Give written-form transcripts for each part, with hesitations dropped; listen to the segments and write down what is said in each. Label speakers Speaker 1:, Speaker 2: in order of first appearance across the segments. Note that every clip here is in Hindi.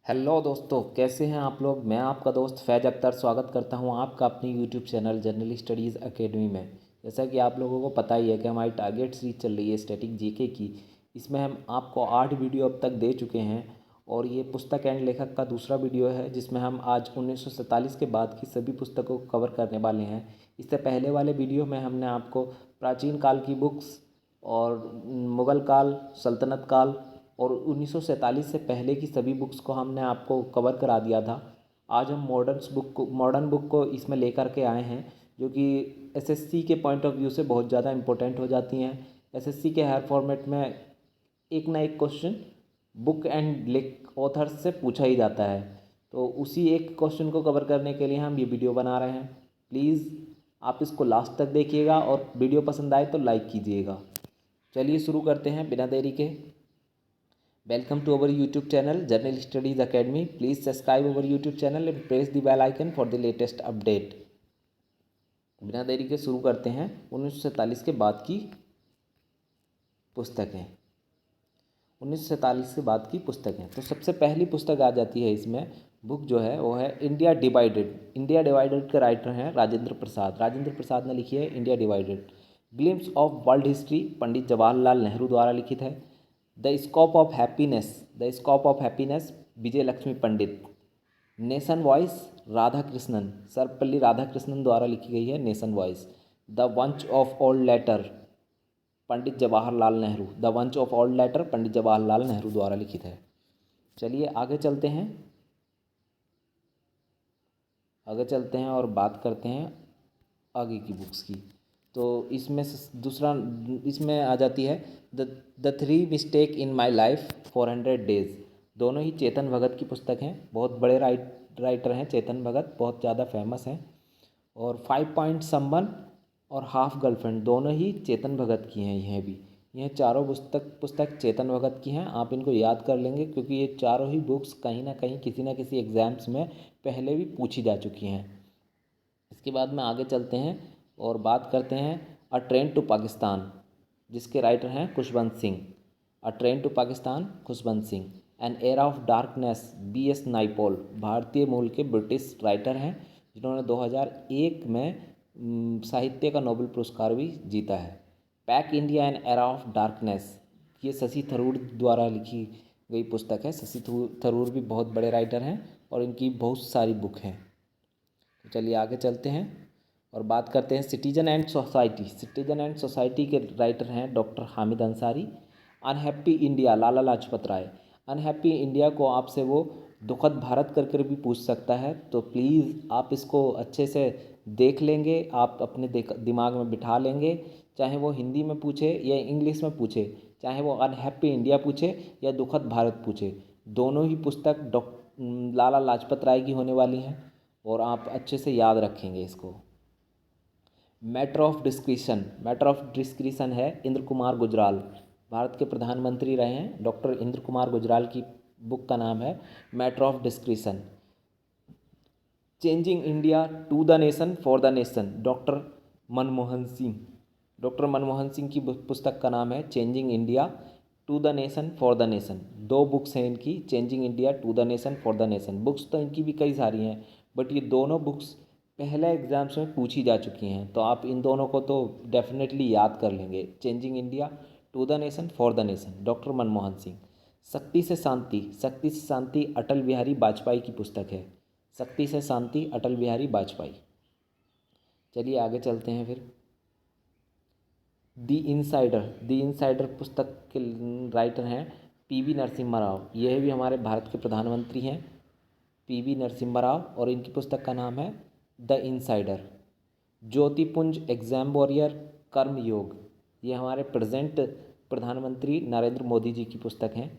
Speaker 1: हेलो दोस्तों, कैसे हैं आप लोग। मैं आपका दोस्त फैज़ अख्तर स्वागत करता हूं आपका अपनी YouTube channel journal studies academy में। जैसा कि आप लोगों को पता ही है कि हमारी टारगेट सीरीज चल रही है स्टैटिक जीके की। इसमें हम आपको 8 वीडियो अब तक दे चुके हैं और ये पुस्तक एंड लेखक का दूसरा वीडियो है जिसमें हम आज 1947 के बाद की सभी पुस्तकों को कवर करने वाले हैं। इससे पहले वाले वीडियो में हमने आपको प्राचीन काल की बुक्स और मुग़ल काल, सल्तनत काल और 1947 से पहले की सभी बुक्स को हमने आपको कवर करा दिया था। आज हम मॉडर्न बुक को इसमें लेकर के आए हैं जो कि एसएससी के पॉइंट ऑफ व्यू से बहुत ज़्यादा इम्पोर्टेंट हो जाती हैं। एसएससी के हर फॉर्मेट में एक ना एक क्वेश्चन बुक एंड लेख ऑथर से पूछा ही जाता है। तो उसी एक क्वेश्चन को कवर करने के लिए हम ये वीडियो बना रहे हैं। प्लीज़ आप इसको लास्ट तक देखिएगा और वीडियो पसंद आए तो लाइक कीजिएगा। चलिए शुरू करते हैं बिना देरी के। Welcome to our YouTube channel Journal Studies Academy. Please subscribe our YouTube channel and press the bell icon for the latest update. बिना देरी के शुरू करते हैं 1947 के बाद की पुस्तकें। 1947 के बाद की पुस्तकें तो सबसे पहली पुस्तक आ जाती है इसमें। बुक जो है वो है इंडिया डिवाइडेड। इंडिया डिवाइडेड के राइटर हैं राजेंद्र प्रसाद। राजेंद्र प्रसाद ने लिखी है India divided. Glimpse of world history Pandit Jawaharlal Nehru द्वारा लिखित है। The scope of happiness Vijay Lakshmi Pandit. Nation voice Radhakrishnan, Sarvepalli Radhakrishnan द्वारा लिखी गई है nation voice. The bunch of old letter Pandit Jawaharlal Nehru. The bunch of old letter Pandit Jawaharlal Nehru द्वारा लिखित है। चलिए आगे चलते हैं। और बात करते हैं आगे की बुक्स की। तो इसमें से दूसरा इसमें आ जाती है the three mistake in my life 400 days. दोनों ही चेतन भगत की पुस्तक हैं। बहुत बड़े राइटर हैं चेतन भगत, बहुत ज़्यादा फेमस हैं। और 5 पॉइंट समवन और हाफ गर्लफ्रेंड दोनों ही चेतन भगत की हैं। यह चारों पुस्तक चेतन भगत की हैं। आप इनको याद कर लेंगे क्योंकि ये चारों ही बुक्स कहीं ना किसी एग्ज़ाम्स में पहले भी पूछी जा चुकी हैं। इसके बाद में आगे चलते हैं और बात करते हैं अ ट्रेन टू पाकिस्तान, जिसके राइटर हैं Khushwant Singh. A train to Pakistan Khushwant Singh. An era of darkness V S Naipaul, भारतीय मूल के ब्रिटिश राइटर हैं जिन्होंने 2001 में साहित्य का नोबेल पुरस्कार भी जीता है। Pack India N era of darkness, ये शशि थरूर द्वारा लिखी गई पुस्तक है। शशि थरूर भी बहुत बड़े राइटर हैं और इनकी बहुत सारी बुक हैं। तो चलिए आगे चलते हैं और बात करते हैं citizen and society. Citizen and society के राइटर हैं doctor Hamid Ansari. Unhappy India Lala Lajpat Rai. Unhappy India को आपसे वो दुखद भारत करके भी पूछ सकता है, तो प्लीज़ आप इसको अच्छे से देख लेंगे, आप अपने दिमाग में बिठा लेंगे। चाहे वो हिंदी में पूछे या इंग्लिश में पूछे, चाहे वो अनहैप्पी इंडिया पूछे या दुखद भारत पूछे, दोनों ही पुस्तक लाला लाजपत राय की होने वाली हैं और आप अच्छे से याद रखेंगे इसको। मैटर ऑफ डिस्क्रिशन है इंद्र कुमार गुजराल। भारत के प्रधानमंत्री रहे हैं डॉक्टर इंद्र कुमार गुजराल की बुक का नाम है matter of discretion. Changing India to the nation for the nation, Manmohan Singh doctor Manmohan Singh की पुस्तक का नाम है changing India to the nation for the nation. 2 books हैं इनकी, changing India to the nation for the nation. Books तो इनकी भी कई सारी हैं बट ये दोनों बुक्स पहले एग्ज़ाम्स में पूछी जा चुकी हैं, तो आप इन दोनों को तो डेफिनेटली याद कर लेंगे। Changing India to the nation for the nation, doctor Manmohan Singh. शक्ति से शांति अटल बिहारी वाजपेयी की पुस्तक है। शक्ति से शांति अटल बिहारी वाजपेयी। चलिए आगे चलते हैं फिर। द इनसाइडर पुस्तक के राइटर हैं पीवी नरसिम्हा राव। यह भी हमारे भारत के प्रधानमंत्री हैं पीवी नरसिम्हा राव और इनकी पुस्तक का नाम है द इनसाइडर। ज्योतिपुंज एग्जाम वॉरियर कर्म योग, ये हमारे प्रेजेंट प्रधानमंत्री नरेंद्र मोदी जी की पुस्तक हैं।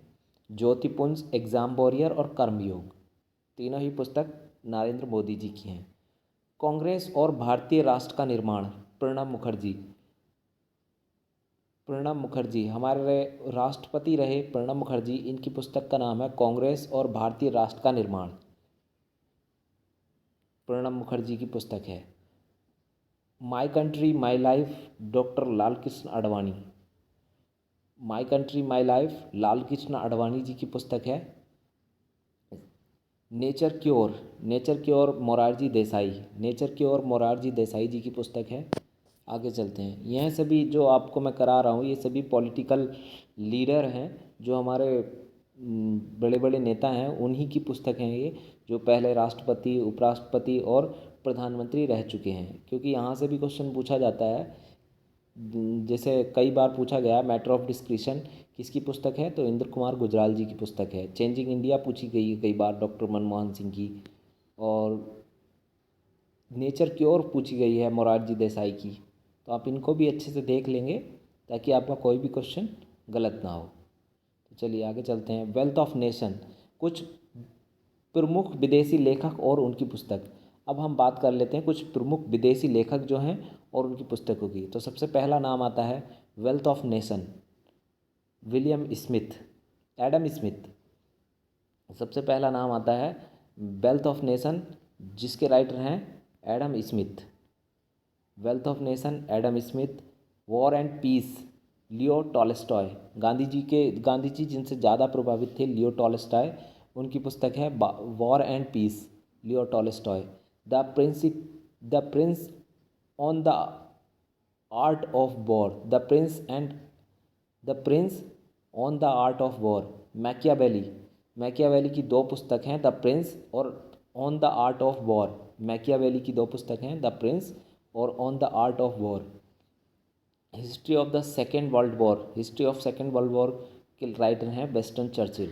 Speaker 1: ज्योतिपुंज एग्जाम वॉरियर और कर्म योग, तीनों ही पुस्तक नरेंद्र मोदी जी की हैं। कांग्रेस और भारतीय राष्ट्र का निर्माण प्रणब मुखर्जी हमारे राष्ट्रपति रहे प्रणब मुखर्जी। इनकी पुस्तक का नाम है कांग्रेस और भारतीय राष्ट्र का निर्माण। प्रणब मुखर्जी की पुस्तक है। My country my life doctor Lal Krishna Advani. My country my life Lal Krishna Advani ji की पुस्तक है। Nature cure, nature cure Morarji Desai, nature cure Morarji Desai ji की पुस्तक है। आगे चलते हैं। यह सभी जो आपको मैं करा रहा हूँ ये सभी पॉलिटिकल लीडर हैं, जो हमारे बड़े बड़े नेता हैं, उन्हीं की पुस्तक हैं ये, जो पहले राष्ट्रपति, उपराष्ट्रपति और प्रधानमंत्री रह चुके हैं। क्योंकि यहाँ से भी क्वेश्चन पूछा जाता है, जैसे कई बार पूछा गया मैटर ऑफ डिस्क्रिशन किसकी पुस्तक है, तो इंद्र कुमार गुजराल जी की पुस्तक है। चेंजिंग इंडिया पूछी गई है कई बार डॉक्टर मनमोहन सिंह की, और नेचर क्योर पूछी गई है मोरारजी देसाई की। तो आप इनको भी अच्छे से देख लेंगे ताकि आपका कोई भी क्वेश्चन गलत ना हो। तो चलिए आगे चलते हैं। वेल्थ ऑफ नेशन, कुछ प्रमुख विदेशी लेखक और उनकी पुस्तक। अब हम बात कर लेते हैं कुछ प्रमुख विदेशी लेखक जो हैं और उनकी पुस्तकों की। तो सबसे पहला नाम आता है wealth of nation, William Smith, Adam Smith. सबसे पहला नाम आता है वेल्थ ऑफ नेशन, जिसके राइटर हैं Adam Smith. Wealth of nation Adam Smith. War and peace Leo Tolstoy, Gandhi ji जिनसे ज़्यादा प्रभावित थे लियो टॉलस्टॉय, उनकी पुस्तक है war and peace, Leo Tolstoy. The prince on the art of war, the prince on the art of war, Machiavelli. Machiavelli की दो पुस्तक हैं, द प्रिंस और on the art of war. Machiavelli की दो पुस्तक हैं, द प्रिंस और on the art of war. History of the second world war, history of second world war के राइटर हैं वेस्टन चर्चिल।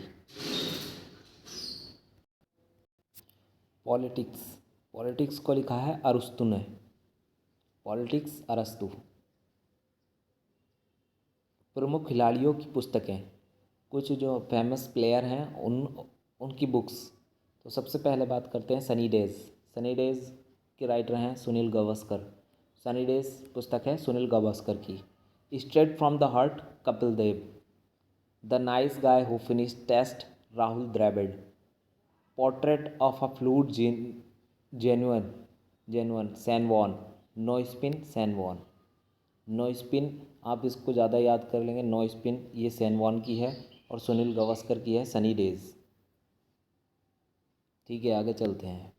Speaker 1: पॉलिटिक्स, पॉलिटिक्स को लिखा है अरस्तु ने, पॉलिटिक्स अरस्तु। प्रमुख खिलाड़ियों की पुस्तकें, कुछ जो फेमस प्लेयर हैं उनकी बुक्स। तो सबसे पहले बात करते हैं सनी डेज़। सनी डेज़ के राइटर हैं सुनील गावस्कर। सनी डेज़ पुस्तक है सुनील गावस्कर की। Straight from the heart Kapil Dev. The nice guy who finish test Rahul Dravid. Portrait of a fluid genuine genuine Shane Warne, no spin Shane Warne. No spin आप इसको ज़्यादा याद कर लेंगे, नो स्पिन ये सैन वॉन की है और सुनील गावस्कर की है सनी डेज़। ठीक है आगे चलते हैं।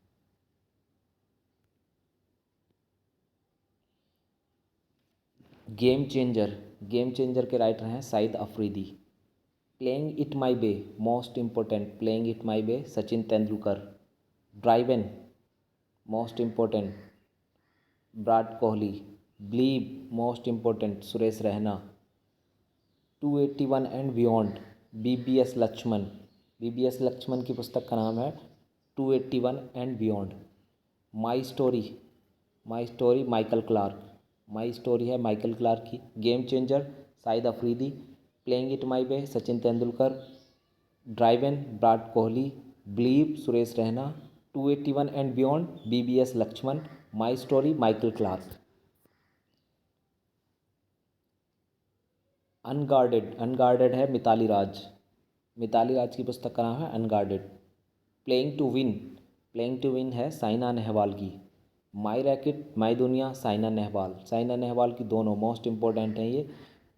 Speaker 1: गेम चेंजर, गेम चेंजर के राइटर हैं Shahid Afridi. Playing it my way, most important, playing it my way Sachin Tendulkar. Driven, most important Virat Kohli. Believe, most important Suresh Raina. 281 and beyond, V V S Laxman. V V S Laxman की पुस्तक का नाम है 281 and beyond. My story, my story Michael Clarke, my story है माइकल क्लार्क की। Game changer Shahid Afridi. Playing it my way Sachin Tendulkar. Driven Virat Kohli. Believe Suresh Raina. 281 and beyond V V S Laxman. My story Michael Clarke. Unguarded, unguarded है मिताली राज। मिताली राज की पुस्तक का नाम है unguarded. Playing to win, playing to win है साइना नेहवाल की। माई रैकेट माई दुनिया साइना नेहवाल, साइना नेहवाल की दोनों मोस्ट इम्पोर्टेंट हैं ये।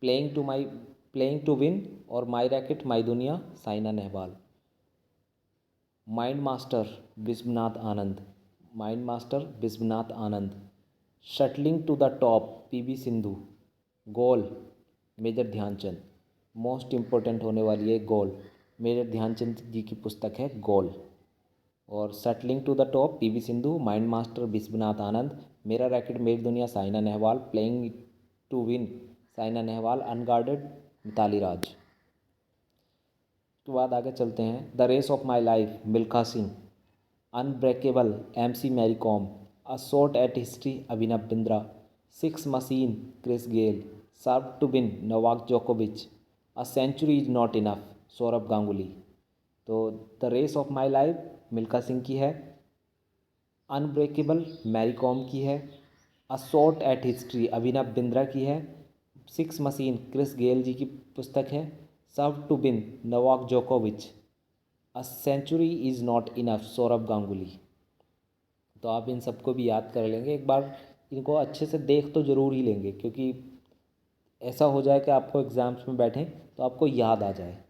Speaker 1: प्लेइंग टू विन और माई रैकेट माई दुनिया Saina Nehwal. Mind master Vishwanath Anand, mind master Vishwanath Anand. Shuttling to the top PV Sindhu. Goal major Dhyanchand, most important होने वाली है गोल। मेजर ध्यानचंद जी की पुस्तक है गोल। और shuttling to the top PV Sindhu, mind master Vishwanath Anand, मेरा रैकेट मेरी दुनिया Saina Nehwal, playing to win Saina Nehwal, unguarded Mithali Raj. उसके बाद आगे चलते हैं। The race of my life Milkha Singh. Unbreakable MC Mary Kom. A shot at history Abhinav Bindra. Six machine Chris Gayle. Serve to win Novak जोकोविच। A century is not enough Sourav Ganguly. तो the race of my life Milkha Singh की है। अनब्रेकेबल मैरी कॉम की है। A shot at history Abhinav Bindra की है। Six machine Chris Gayle ji की पुस्तक है। सर्व टू विन नोवाक जोकोविच। A century is not enough Sourav Ganguly. तो आप इन सबको भी याद कर लेंगे, एक बार इनको अच्छे से देख तो ज़रूर ही लेंगे, क्योंकि ऐसा हो जाए कि आपको एग्ज़ाम्स में बैठें तो आपको याद आ जाए।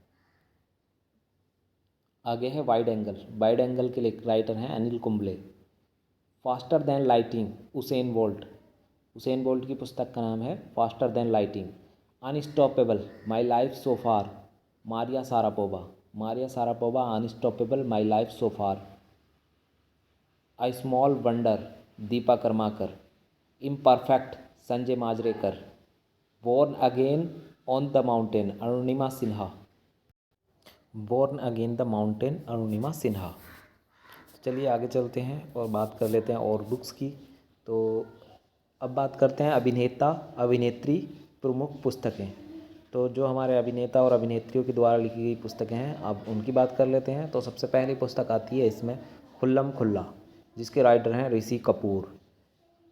Speaker 1: आगे है वाइड एंगल, वाइड एंगल के राइटर हैं Anil Kumble. Faster than lighting Usain Bolt, Usain Bolt की पुस्तक का नाम है faster than lighting. Unstoppable my life so far, Maria Sharapova, Maria Sharapova unstoppable my life so far. I small wonder Dipa Karmakar, imperfect Sanjay Manjrekar, born again on the mountain Arunima Sinha, born again the mountain Arunima Sinha. चलिए आगे चलते हैं और बात कर लेते हैं और बुक्स की। तो अब बात करते हैं अभिनेता अभिनेत्री प्रमुख पुस्तकें। तो जो हमारे अभिनेता और अभिनेत्रियों के द्वारा लिखी गई पुस्तकें हैं, अब उनकी बात कर लेते हैं। तो सबसे पहली पुस्तक आती है इसमें खुल्लम खुल्ला, जिसके राइटर हैं Rishi Kapoor.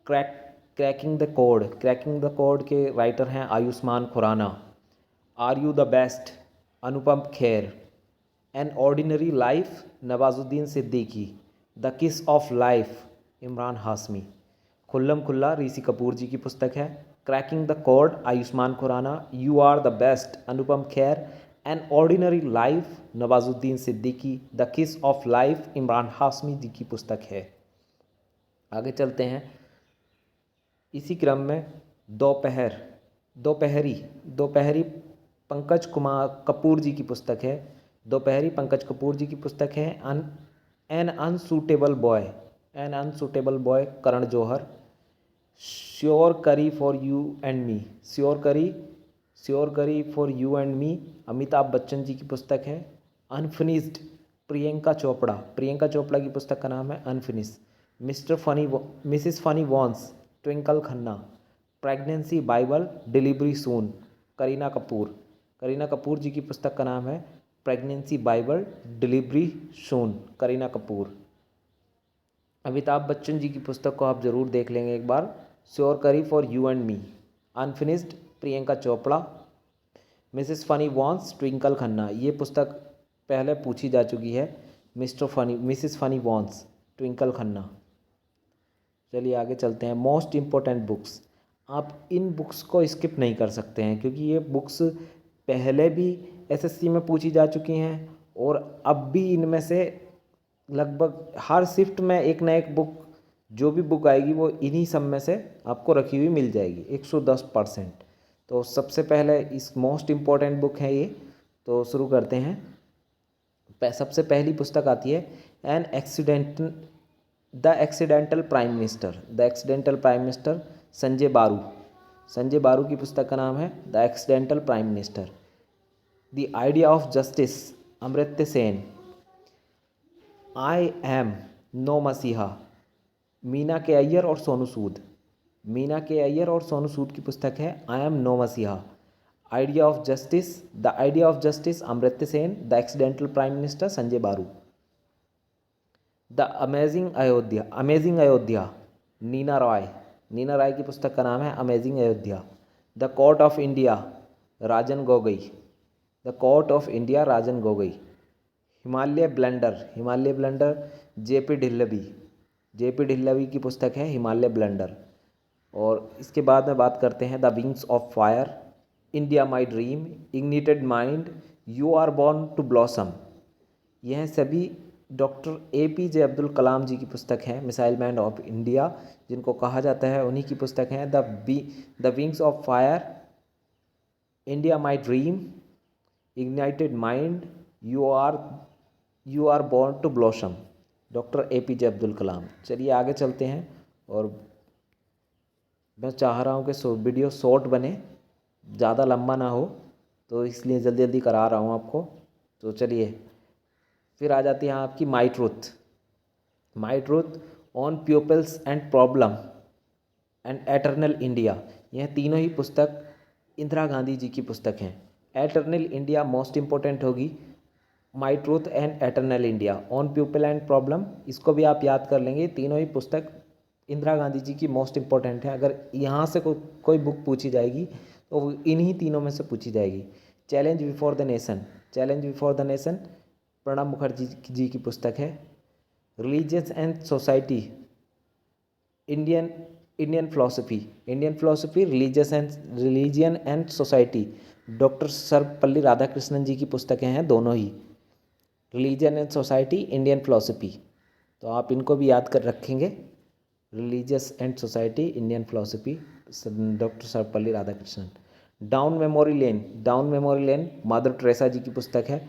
Speaker 1: Cracking the code, cracking the code के राइटर हैं Ayushmann Khurrana. Are you the best Anupam Kher. An ordinary life Nawazuddin Siddiqui. The kiss of life Emraan Hashmi. Khullam Khulla Rishi Kapoor ji की पुस्तक है। Cracking the code Ayushmann Khurrana. You are the best Anupam Kher. An ordinary life Nawazuddin Siddiqui. The kiss of life Emraan Hashmi ji की पुस्तक है। आगे चलते हैं इसी क्रम में दोपहरी पंकज कुमार कपूर जी की पुस्तक है। दोपहरी पंकज कपूर जी की पुस्तक है। An unsuitable boy Karan Johar. Sure curry for you and me, sure curry for you and me Amitabh Bachchan ji की पुस्तक है। अनफिनिश्ड प्रियंका चोपड़ा की पुस्तक का नाम है unfinished. Mrs funny bones Twinkle Khanna. Pregnancy bible delivery soon Kareena Kapoor ji की पुस्तक का नाम है pregnancy bible delivery soon Kareena Kapoor. Amitabh Bachchan ji की पुस्तक को आप ज़रूर देख लेंगे एक बार, sure curry for you and me. Unfinished Priyanka Chopra. Mrs funny bones Twinkle Khanna, ये पुस्तक पहले पूछी जा चुकी है। Mrs funny bones Twinkle Khanna. चलिए आगे चलते हैं। मोस्ट इम्पोर्टेंट बुक्स, आप इन बुक्स को स्किप नहीं कर सकते हैं क्योंकि ये बुक्स पहले भी एसएससी में पूछी जा चुकी हैं और अब भी इनमें से लगभग हर शिफ्ट में एक ना एक बुक, जो भी बुक आएगी वो इन्हीं सब में से आपको रखी हुई मिल जाएगी 110%। तो सबसे पहले इस मोस्ट इम्पॉर्टेंट बुक है ये, तो शुरू करते हैं। सबसे पहली पुस्तक आती है the accidental prime minister Sanjay Baru की पुस्तक का नाम है the accidental prime minister. The idea of justice Amartya Sen. I am no messiah मीना के अय्यर और सोनू सूद की पुस्तक है आई एम नो मसीहा। The idea of justice Amartya Sen. The accidental prime minister Sanjay Baru. The amazing Ayodhya Neena Roy की पुस्तक का नाम है amazing Ayodhya. The court of India Rajan Gogoi. Himalaya blender JP Dhillvi की पुस्तक है हिमालय ब्लेंडर। और इसके बाद में बात करते हैं the wings of fire, India my dream, ignited mind, you are born to blossom. यह सभी डॉक्टर APJ अब्दुल कलाम जी की पुस्तक है, मिसाइल मैन ऑफ इंडिया जिनको कहा जाता है, उन्हीं की पुस्तक है the wings of fire, India my dream, ignited mind, you are born to blossom, doctor APJ Abdul Kalam. चलिए आगे चलते हैं। और मैं चाह रहा हूँ कि वीडियो शॉर्ट बने, ज़्यादा लंबा ना हो, तो इसलिए जल्दी जल्दी करा रहा हूँ आपको। तो चलिए फिर आ जाती है आपकी my truth on people's and problem and eternal India. यह तीनों ही पुस्तक इंदिरा गांधी जी की पुस्तक हैं। एटर्नल इंडिया मोस्ट इम्पोर्टेंट होगी, my truth and eternal India, on people and problem, इसको भी आप याद कर लेंगे। तीनों ही पुस्तक इंदिरा गांधी जी की मोस्ट इम्पोर्टेंट है। अगर यहाँ से कोई बुक पूछी जाएगी तो वो इन्हीं तीनों में से पूछी जाएगी। Challenge before the nation Pranab Mukherjee ji की पुस्तक है। Religious and society, Indian philosophy religion and society, doctor Sarvepalli Radhakrishnan ji की पुस्तकें हैं दोनों ही। Religion and society, Indian philosophy. तो आप इनको भी याद कर रखेंगे, religious and society, Indian philosophy, doctor Sarvepalli Radhakrishnan. Down memory lane, down memory lane Mother Teresa ji की पुस्तक है।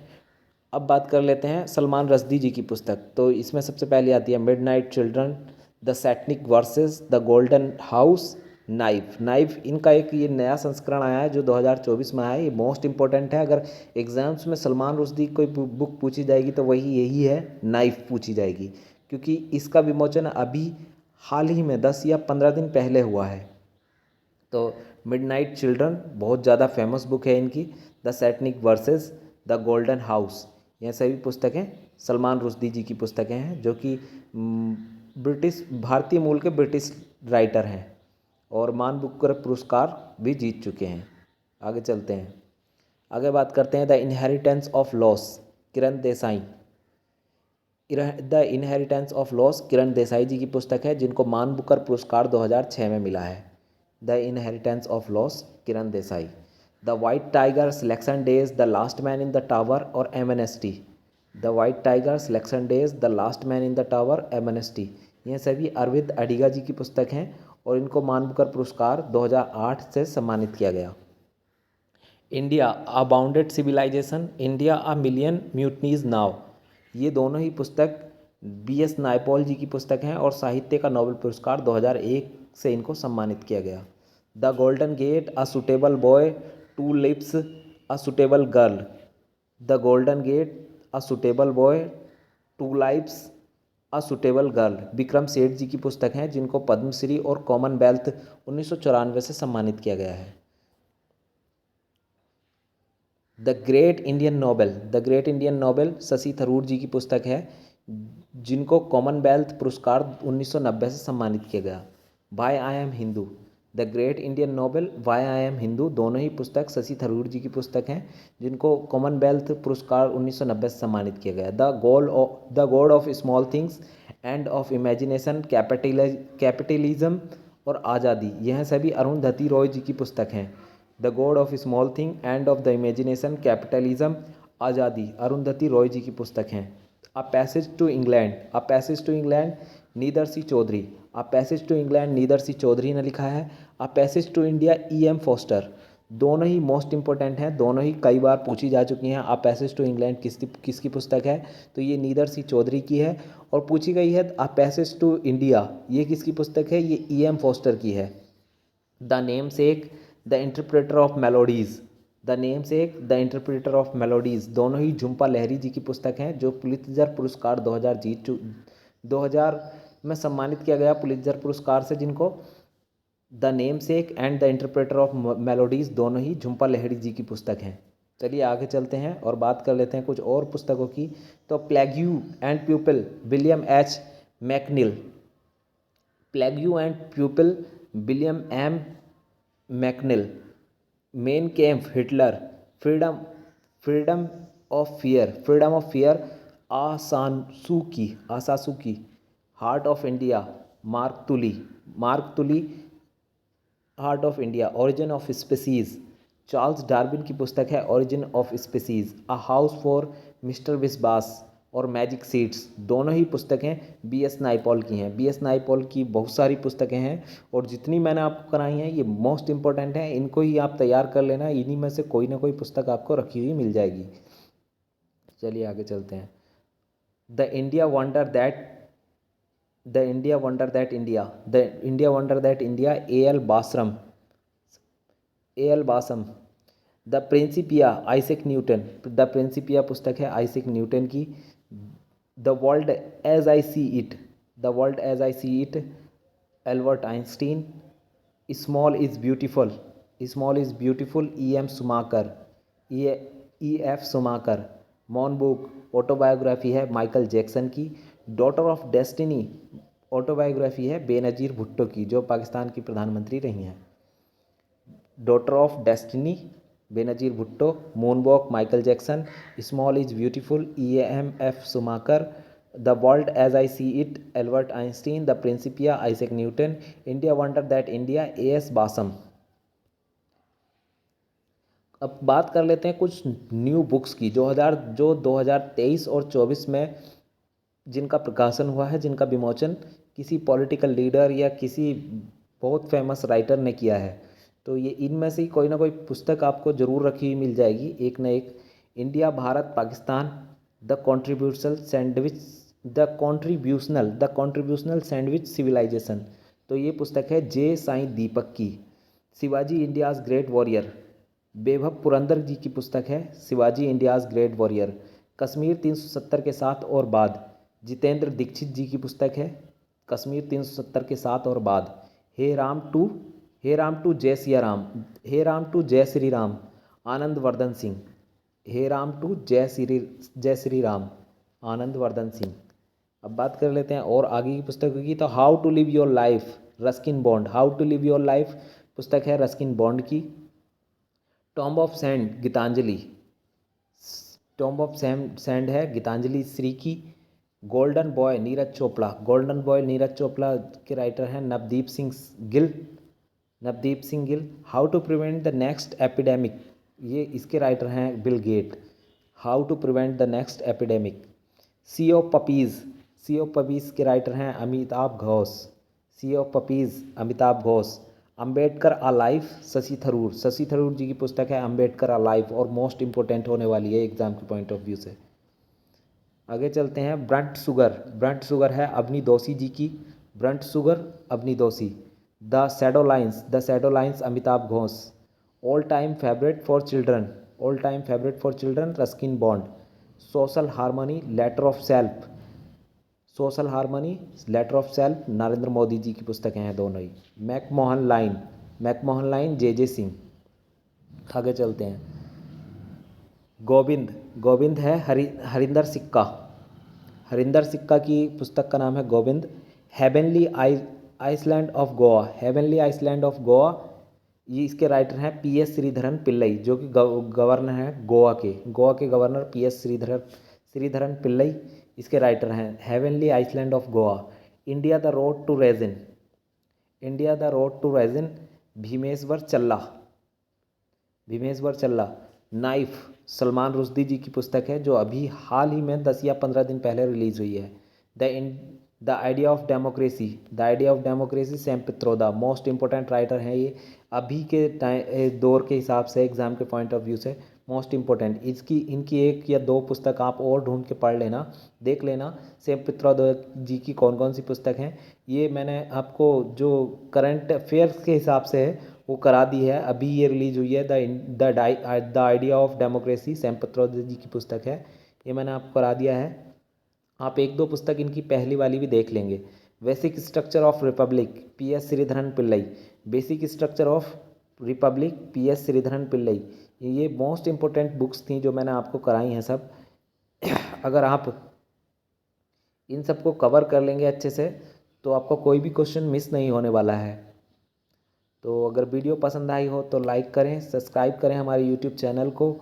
Speaker 1: अब बात कर लेते हैं सलमान रश्दी जी की पुस्तक। तो इसमें सबसे पहले आती है midnight children, the Satanic versus, the golden house, knife. Knife इनका एक ये नया संस्करण आया है जो 2024 में आया है। ये मोस्ट इंपॉर्टेंट है। अगर एग्जाम्स में सलमान रश्दी कोई बुक पूछी जाएगी तो वही यही है, नाइफ पूछी जाएगी, क्योंकि इसका विमोचन अभी हाल ही में 10 या 15 दिन पहले हुआ है। तो मिडनाइट चिल्ड्रन बहुत ज़्यादा फेमस बुक है इनकी। The Satanic versus, the golden house, यह सभी पुस्तकें सलमान रुश्दी जी की पुस्तकें हैं, जो कि भारतीय मूल के ब्रिटिश राइटर हैं और मान बुकर पुरस्कार भी जीत चुके हैं। आगे चलते हैं, आगे बात करते हैं the inheritance of loss, Kiran Desai. The inheritance of loss Kiran Desai ji की पुस्तक है, जिनको मान बुकर पुरस्कार 2006 में मिला है। The inheritance of loss, Kiran Desai. The white tiger, selection days, the last man in the tower और MNST. The white tiger, selection days, the last man in the tower, MNST, ये सभी अरविंद अडिगा जी की पुस्तक हैं और इनको मान बुकर पुरस्कार 2008 से सम्मानित किया गया। India a bounded civilization, India a million mutinies now, ये दोनों ही पुस्तक BS नायपॉल जी की पुस्तक हैं और साहित्य का नोबेल पुरस्कार 2001 से इनको सम्मानित किया गया। The golden gate, a suitable boy, two lives, a suitable girl. The golden gate, a suitable boy, two lives, a suitable girl, Vikram Seth ji की पुस्तक हैं, जिनको पद्मश्री और कॉमनवेल्थ 1994 से सम्मानित किया गया है। The great Indian novel, the great Indian novel Shashi Tharoor ji की पुस्तक है, जिनको कॉमनवेल्थ पुरस्कार 1990 से सम्मानित किया गया। Why I am Hindu, the great Indian novel, why I am Hindu, दोनों ही पुस्तक शशि थरूर जी की पुस्तक हैं, जिनको कॉमनवेल्थ पुरस्कार 1990 से सम्मानित किया गया। The God of small things, end of imagination, capitalism और आज़ादी, यह सभी अरुंधति रॉय जी की पुस्तक हैं। The God of small thing, end of the imagination, capitalism, आज़ादी, अरुंधति रॉय जी की पुस्तक हैं। A passage to England, a passage to England, neither C Chaudhary, a passage to England neither सी चौधरी ने लिखा है। A passage to India, EM poster, दोनों ही मोस्ट इंपॉर्टेंट हैं, दोनों ही कई बार पूछी जा चुकी हैं। अ पैसेज टू इंग्लैंड किसकी पुस्तक है, तो ये नीदर सी चौधरी की है। और पूछी गई है अ पैसेज टू इंडिया, ये किसकी पुस्तक है, ये EM फोस्टर की है। The name sec, the interpreter of melodies, the name sec, the interpreter of melodies, दोनों ही झुम्पा लहरी जी की पुस्तक हैं, जो पुलित्ज़र पुरस्कार 2000 में सम्मानित किया गया पुलित्ज़र पुरस्कार से, जिनको the name sec and the interpreter of melodies दोनों ही झुम्पा लहरी जी की पुस्तक हैं। चलिए आगे चलते हैं और बात कर लेते हैं कुछ और पुस्तकों की। तो plague and pupil, William H. McNeill, plague and pupil, William M. McNeill. Mein Kampf, Hitler, freedom freedom freedom of fear, आसासुकी, heart of India, Mark Tully, heart of India, origin of species, Charles Darwin की पुस्तक है origin of species. A house for mister Biswas और मैजिक सीड्स, दोनों ही पुस्तकें BS नायपॉल की हैं। BS नायपॉल की बहुत सारी पुस्तकें हैं और जितनी मैंने आपको कराई हैं ये मोस्ट इंपॉर्टेंट हैं, इनको ही आप तैयार कर लेना, इन्हीं में से कोई ना कोई पुस्तक आपको रखी हुई मिल जाएगी। चलिए आगे चलते हैं। The India wonder that India, A.L. Basham. The principia, Isaac Newton, the principia पुस्तक है आइजैक न्यूटन की। The world as I see it, Albert Einstein. Small is beautiful, E.F. Schumacher. Moon book, autobiography है माइकल जैक्सन की। डॉटर ऑफ डेस्टिनी, ऑटोबायोग्राफी है बेनज़ीर भुट्टो की, जो पाकिस्तान की प्रधानमंत्री रही हैं। Daughter of destiny, Benazir Bhutto. Moonwalk, Michael Jackson. Small is beautiful, E.M.F. Schumacher. The world as I see it, Albert Einstein. The principia, Isaac Newton. India wonder that India, A.S. Basham. अब बात कर लेते हैं कुछ न्यू बुक्स की जो 2023 और 24 में जिनका प्रकाशन हुआ है, जिनका विमोचन किसी पॉलिटिकल लीडर या किसी बहुत फेमस राइटर ने किया है। तो ये इनमें से ही कोई ना कोई पुस्तक आपको ज़रूर रखी हुई मिल जाएगी, एक न एक। India, Bharat, Pakistan, the contributional sandwich civilization. तो ये पुस्तक है जे साईं दीपक की। Shivaji India's great warrior, Vaibhav Purandare ji की पुस्तक है Shivaji India's great warrior. Kashmir 370 के साथ और बाद, जितेंद्र दीक्षित जी की पुस्तक है कश्मीर 370 के साथ और बाद। हे राम टू जय सिया राम, हे राम टू जय श्री राम, आनंद वर्धन सिंह। हे राम टू जय श्री राम, आनंद वर्धन सिंह। अब बात कर लेते हैं और आगे की पुस्तकों की। तो how to live your life, Ruskin Bond. How to live your life पुस्तक है रस्किन बॉन्ड की। Tomb of sand, Geetanjali. Tomb of sand है गीतांजलि श्री की। Golden boy, Neeraj Chopra. Golden boy Neeraj Chopra के राइटर हैं Navdeep Singh Gill. How to prevent the next epidemic, ये इसके राइटर हैं Bill Gates. How to prevent the next epidemic. Sea of poppies के राइटर हैं अमिताभ घोष। अम्बेडकर अ लाइफ, शशि थरूर जी की पुस्तक है अम्बेडकर अ लाइफ, और मोस्ट इंपॉर्टेंट होने वाली है एग्जाम के पॉइंट ऑफ व्यू से। आगे चलते हैं। ब्रंट शुगर है अवनी दोषी जी की। Brunt sugar, Avni Doshi. The shadow lines Amitav Ghosh. All time favourite for children Ruskin Bond. Social harmony, letter of self Narendra Modi ji की पुस्तकें हैं दोनों ही। McMahon line J Singh. आगे चलते हैं। गोविंद है हरिंदर सिक्का की पुस्तक का नाम है Govind. Heavenly island of Goa, ये इसके राइटर हैं PS श्रीधरन पिल्लई, जो कि गवर्नर हैं गोवा के गवर्नर PS श्रीधरन पिल्लई इसके राइटर हैं। Heavenly island of Goa. India the road to renaissance Bhimeshwar Challa. Knife, Salman Rushdie जी की पुस्तक है जो अभी हाल ही में 10 या 15 दिन पहले रिलीज़ हुई है। The idea of democracy Sam Pitroda, most important writer हैं ये अभी के दौर के हिसाब से, एग्ज़ाम के पॉइंट ऑफ व्यू से मोस्ट इंपॉर्टेंट। इनकी 1 या 2 पुस्तक आप और ढूंढ के पढ़ लेना, देख लेना सैम पित्रोदा जी की कौन कौन सी पुस्तक हैं। ये मैंने आपको जो करंट अफेयर्स के हिसाब से है वो करा दी है, अभी ये रिलीज़ हुई है। The idea of democracy Sam Pitroda ji की पुस्तक है, ये मैंने आपको करा दिया है। आप 1-2 पुस्तक इनकी पहली वाली भी देख लेंगे। Basic structure of Republic PS Sreedharan Pillai. Basic structure of Republic PS Sreedharan Pillai, ये मोस्ट इंपॉर्टेंट बुक्स थी जो मैंने आपको कराई हैं सब। अगर आप इन सबको कवर कर लेंगे अच्छे से तो आपको कोई भी क्वेश्चन मिस नहीं होने वाला है। तो अगर वीडियो पसंद आई हो तो लाइक करें, सब्सक्राइब करें हमारे यूट्यूब चैनल को,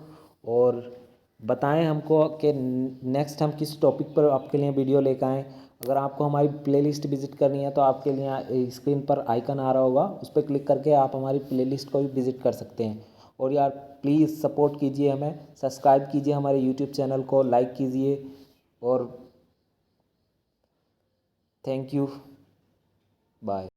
Speaker 1: और बताएं हमको कि नेक्स्ट हम किस टॉपिक पर आपके लिए वीडियो लेकर आएँ। अगर आपको हमारी प्लेलिस्ट विज़िट करनी है तो आपके लिए स्क्रीन पर आइकन आ रहा होगा, उस पर क्लिक करके आप हमारी प्लेलिस्ट को भी विज़िट कर सकते हैं। और यार प्लीज़ सपोर्ट कीजिए हमें, सब्सक्राइब कीजिए हमारे यूट्यूब चैनल को, लाइक कीजिए, और थैंक यू, बाय।